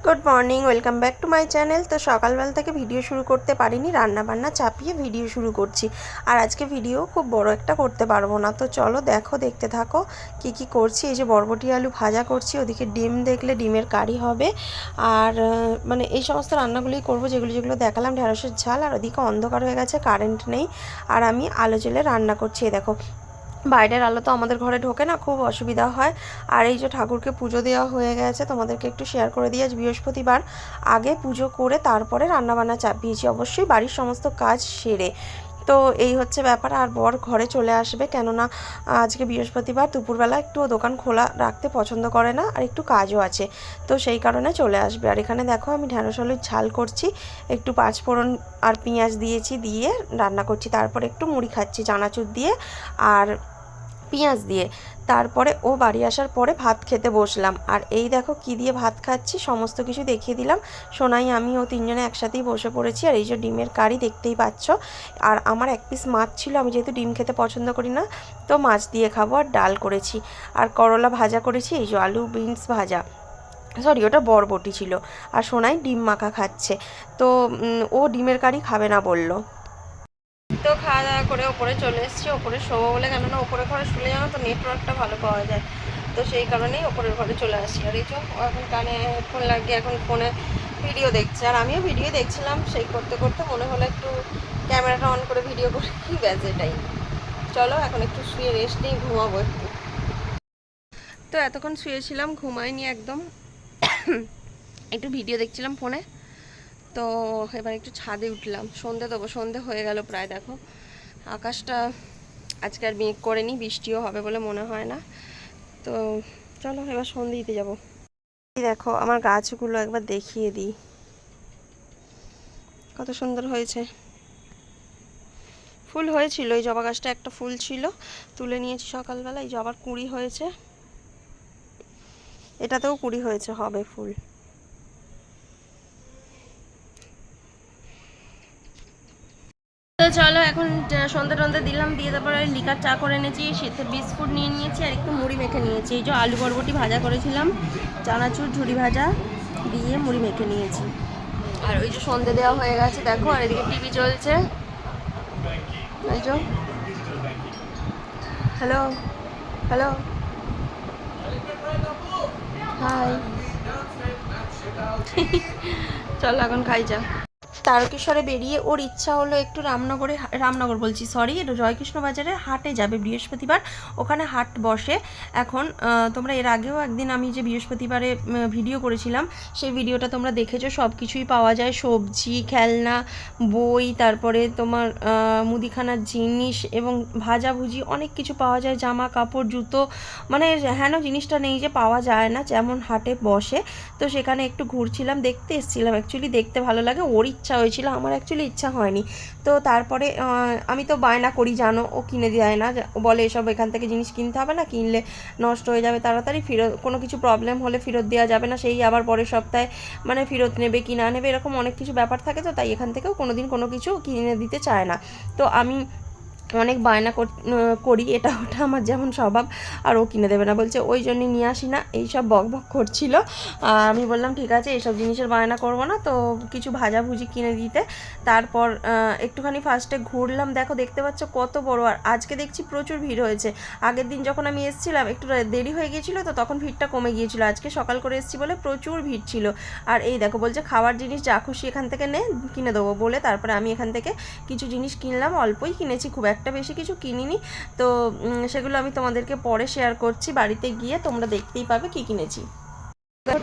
Good morning welcome back to my channel. तो सकाल बेला থেকে ভিডিও শুরু করতে পারিনি, রান্না বান্না চাপিয়ে ভিডিও শুরু করছি। আর আজকে ভিডিও খুব বড় একটা করতে পারবো না, তো চলো দেখতে থাকো কি কি করছি। এই যে বরবটি আলু ভাজা করছি, ওদিকে ডিম দেখলে ডিমের কারি হবে। আর মানে এই সমস্ত রান্নাগুলোই করবো যেগুলো দেখালাম। ঢেঁড়সের ঝাল। আর ওদিকে অন্ধকার হয়ে গেছে, কারেন্ট নেই, আর আমি আলো জ্বেলে রান্না করছি। দেখো বাইরের আলো তো আমাদের ঘরে ঢোকে না, খুব অসুবিধা হয়। আর এই যে ঠাকুরকে পুজো দেওয়া হয়ে গেছে, তোমাদেরকে একটু শেয়ার করে দিই। আজ বৃহস্পতিবার, আগে পুজো করে তারপরে রান্নাবান্না চাপিয়েছি, অবশ্যই বাড়ির সমস্ত কাজ সেরে। তো এই হচ্ছে ব্যাপার। আর বর ঘরে চলে আসবে, কেননা আজকে বৃহস্পতিবার দুপুরবেলা একটু দোকান খোলা রাখতে পছন্দ করে না, আর একটু কাজও আছে, তো সেই কারণে চলে আসবে। আর এখানে দেখো আমি ঢেঁড়স আলুর ঝাল করছি, একটু পাঁচফোড়ন আর পেঁয়াজ দিয়েছি, দিয়ে রান্না করছি। তারপরে একটু মুড়ি খাচ্ছি চানাচুর দিয়ে আর পেঁয়াজ দিয়ে। তারপরে ও বাড়ি আসার পরে ভাত খেতে বসলাম। আর এই দেখো কি দিয়ে ভাত খাচ্ছি, সমস্ত কিছু দেখিয়ে দিলাম। সোনাই আমি ও তিনজনে একসাথেই বসে পড়েছি। আর এই যে ডিমের কারি দেখতেই পাচ্ছ। আর আমার এক পিস মাছ ছিল, আমি যেহেতু ডিম খেতে পছন্দ করি না, তো মাছ দিয়ে খাবো। আর ডাল করেছি, আর করলা ভাজা করেছি, এই যে আলু বিনস ভাজা, সরি ওটা বরবটি ছিল। আর সোনাই ডিম মাখা খাচ্ছে, তো ও ডিমের কারি খাবে না বললো। তো খাওয়া দাওয়া করে ওপরে চলে এসেছি, ওপরে শোবো বলে, কেননা ওপরে ঘরে শুলে জানো তো নেটওয়ার্কটা ভালো পাওয়া যায়, তো সেই কারণেই ওপরের ঘরে চলে আসি। আর এই যে এখন কানে হেডফোন লাগিয়ে এখন ফোনে ভিডিও দেখছে, আর আমিও ভিডিও দেখছিলাম। সেই করতে করতে মনে হলো একটু ক্যামেরাটা অন করে ভিডিও করি, কি ব্যাস এটাই। চলো এখন একটু শুয়ে রেস্ট নিই, ঘুমাবো একটু। তো এতক্ষণ শুয়েছিলাম, ঘুমাইনি একদম, একটু ভিডিও দেখছিলাম ফোনে। তো এবার একটু ছাদে উঠলাম, সন্ধে দেবো, সন্ধে হয়ে গেল প্রায়। দেখো আকাশটা আজকে আর মেঘ করেনি, বৃষ্টিও হবে বলে মনে হয় না। তো চলো এবার সন্ধে দিতে যাবো। দেখো আমার গাছগুলো একবার দেখিয়ে দিই, কত সুন্দর হয়েছে। ফুল হয়েছিল, এই জবা গাছটা একটা ফুল ছিল, তুলে নিয়েছি সকালবেলা। এই জবার কুঁড়ি হয়েছে, এটাতেও কুঁড়ি হয়েছে, হবে ফুল। তো চলো এখন সন্ধ্যে টন্ধে দিলাম, দিয়ে তারপরে লিকার চা করে এনেছি, শীতে বিস্কুট নিয়ে নিয়েছি, আর একটু মুড়ি মেখে নিয়েছি। এই যে আলু বরবটি ভাজা করেছিলাম, চানাচুর ঝুড়ি ভাজা দিয়ে মুড়ি মেখে নিয়েছি। আর ওই যে সন্ধ্যে দেওয়া হয়ে গেছে দেখো, আর এদিকে টিভি চলছে। এই যে হ্যালো হ্যালো হাই। চলো এখন খাই যা। তারকেশ্বরে বেরিয়ে ওর ইচ্ছা হলো একটু রামনগর বলছি, সরি, এটা জয়কৃষ্ণ বাজারের হাটে যাবে বৃহস্পতিবার, ওখানে হাট বসে এখন। তোমরা এর আগেও একদিন আমি যে বৃহস্পতিবারে ভিডিও করেছিলাম, সেই ভিডিওটা তোমরা দেখেছো। সব কিছুই পাওয়া যায়, সবজি, খেলনা, বই, তারপরে তোমার মুদিখানার জিনিস এবং ভাজাভুজি, অনেক কিছু পাওয়া যায়, জামা কাপড় জুতো, মানে হেন জিনিসটা নেই যে পাওয়া যায় না, যেমন হাটে বসে। তো সেখানে একটু ঘুরছিলাম, দেখতে এসেছিলাম, অ্যাকচুয়ালি দেখতে ভালো লাগে, ওর ইচ্ছা হয়েছিল, আমার অ্যাকচুয়ালি ইচ্ছা হয়নি। তো তারপরে আমি তো বায়না করি জানো, ও কিনে দেয় না, ও বলে এসব এখান থেকে জিনিস কিনতে হবে না, কিনলে নষ্ট হয়ে যাবে তাড়াতাড়ি, ফেরত কোনো কিছু প্রবলেম হলে ফেরত দেওয়া যাবে না, সেই আবার পরের সপ্তাহে মানে ফেরত নেবে কি না নেবে, এরকম অনেক কিছু ব্যাপার থাকে। তো তাই এখান থেকেও কোনো দিন কোনো কিছু কিনে দিতে চায় না। তো আমি অনেক বায়না করি, এটা ওটা আমার যেমন স্বভাব, আর ও কিনে দেবে না বলছে, ওই জন্যই নিয়ে আসি না, এইসব বক করছিল। আমি বললাম ঠিক আছে, এইসব জিনিসের বায়না করবো না, তো কিছু ভাজাভুজি কিনে দিতে। তারপর একটুখানি ফার্স্টে ঘুরলাম, দেখো দেখতে পাচ্ছ কত বড়। আর আজকে দেখছি প্রচুর ভিড় হয়েছে, আগের দিন যখন আমি এসেছিলাম একটু দেরি হয়ে গিয়েছিলো, তো তখন ভিড়টা কমে গিয়েছিলো, আজকে সকাল করে এসেছি বলে প্রচুর ভিড় ছিল। আর এই দেখো বলছে খাবার জিনিস যা খুশি এখান থেকে নে, কিনে দেবো বলে, তারপরে আমি এখান থেকে কিছু জিনিস কিনলাম, অল্পই কিনেছি, খুব একটা বেশি কিছু কিনিনি। তো সেগুলো আমি তোমাদেরকে পরে শেয়ার করছি, বাড়িতে গিয়ে তোমরা দেখতেই পাবে কি কিনেছি।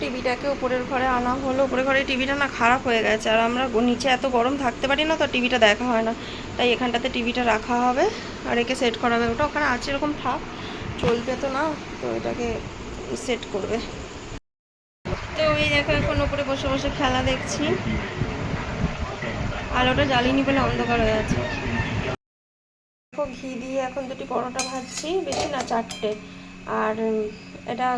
টিভিটাকে উপরের ঘরে আনা হলো, উপরের ঘরে টিভিটা না খারাপ হয়ে গেছে, আর আমরা নিচে এত গরম থাকতে পারি না, তো টিভিটা দেখা হয় না, তাই এখানটাতে টিভিটা রাখা হবে আর একে সেট করা হবে। ওটা ওখানে আছে এরকম থাক, চলবে তো না, তো এটাকে সেট করবে। তো এই দেখো এখন উপরে বসে বসে খেলা দেখছি, আলোটা জ্বালিনি বলে অন্ধকার হয়ে আছে। দেখো ঘি দিয়ে এখন দুটি পরোটা ভাজছি, বেশি না, 4টে। আর এটা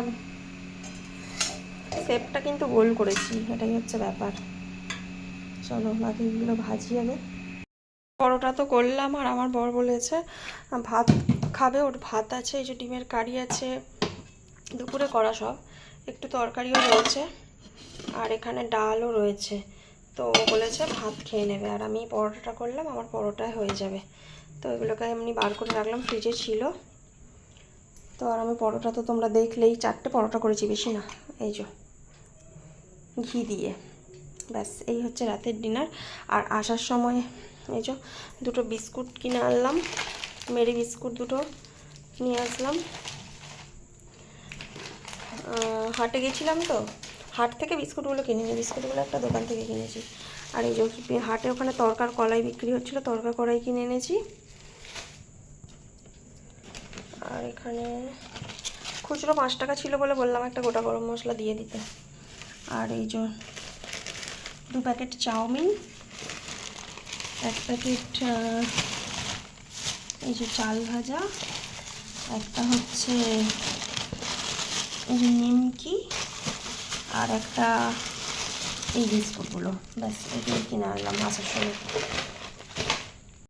শেপটা কিন্তু গোল করেছি, এটাই হচ্ছে ব্যাপার। চলো বাকিগুলো ভাজি আগে। পরোটা তো করলাম, আর আমার বর বলেছে ভাত খাবে, ওর ভাত আছে, এই যে ডিমের কারি আছে দুপুরে করা, সব একটু তরকারিও রয়েছে। আর এখানে ডালও রয়েছে। তো ও বলেছে ভাত খেয়ে নেবে, আর আমি পরোটাটা করলাম, আমার পরোটায় হয়ে যাবে। তো এগুলোকে এমনি বার করে রাখলাম, ফ্রিজে ছিল। তো আর আমি পরোটা তো তোমরা দেখলেই, 4টে পরোটা করেছি, বেশি না। এই যে ঘি দিয়ে, ব্যাস এই হচ্ছে রাতের ডিনার। আর আসার সময় এই যে 2টো বিস্কুট কিনে আনলাম, মেরি বিস্কুট 2টো নিয়ে আসলাম। হাটে গেছিলাম তো, হাট থেকে বিস্কুটগুলো কিনিনি, বিস্কুটগুলো একটা দোকান থেকে কিনেছি। আর এই যে হাটে ওখানে তরকার কলাই বিক্রি হচ্ছিলো, তরকার কলাই কিনে এনেছি। আর এখানে খুচরো 5 টাকা ছিল বলে বললাম একটা গোটা গরম মশলা দিয়ে দিতে। আর এই যে 2 প্যাকেট চাউমিন, 1 প্যাকেট এই যে চাল ভাজা, একটা হচ্ছে এই যে নিমকি, আর একটা এই বিস্কুটগুলো, ব্যাস এগুলো কিনে আনলাম আসার সময়।